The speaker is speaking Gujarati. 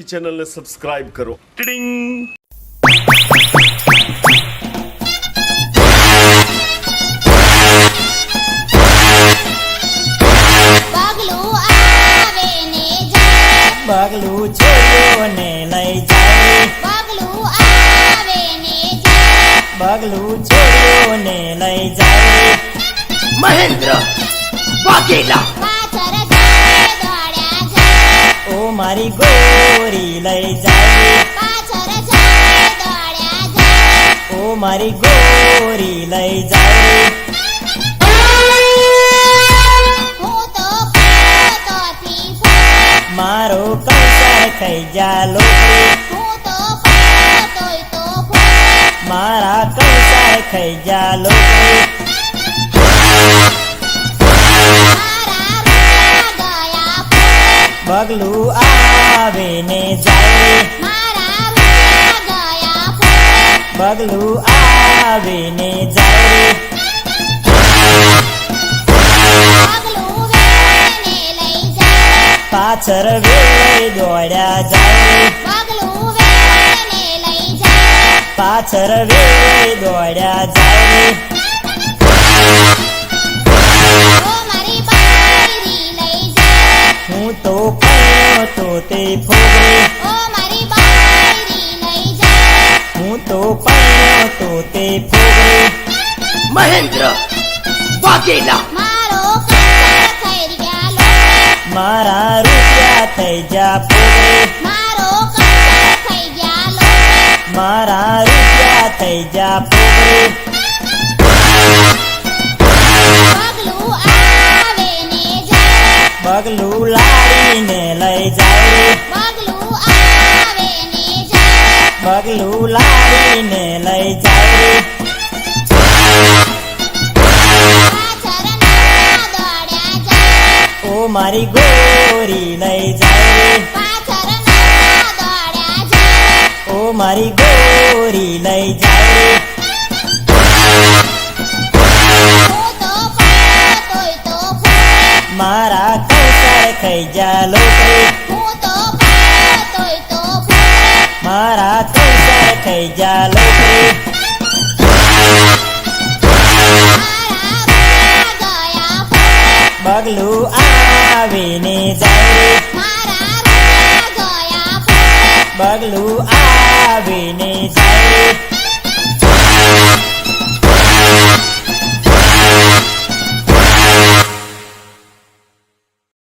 चैनल ने सब्सक्राइब करो। टिडिंग। પગલું છોડ્યો ને લઈ જાય, પગલું છોડ્યો ને લઈ જાય. મહેન્દ્ર વાઘેલા ઓ મારી ગોરી લઈ જાય, ઓ મારી ગોરી લઈ જાય. મારો કંસાર ખાઈ જા લોકરી, મારા કંસાર ખાઈ જા લોકરી. પગલું આવે ને જાય, પગલું આવે ને જાય. પાછળ વેળે દોડ્યા જાય, પાછળ વેળે દોડ્યા જાય. હું તો પડ્યો તો તે ફોગરી, હું તો પડ્યો તો તે ફોગરી. મહેન્દ્ર વાઘેલા મારા રૂપિયા થઈ જા ફોગરી, મારા રૂપિયા થઈ જા ફોગરી. પગલું લાડીને લઈ જાય, પગલું લાડીને લઈ જાય. ઓ મારી ગોરી લઈ જાય, ઓ મારી ગોરી લઈ જાય. મારા કંસાર ખાઈ જા લોકરી, મારા કંસાર ખાઈ જા લોકરી. પગલું આવીને જાય, પગલું આવીને જાય.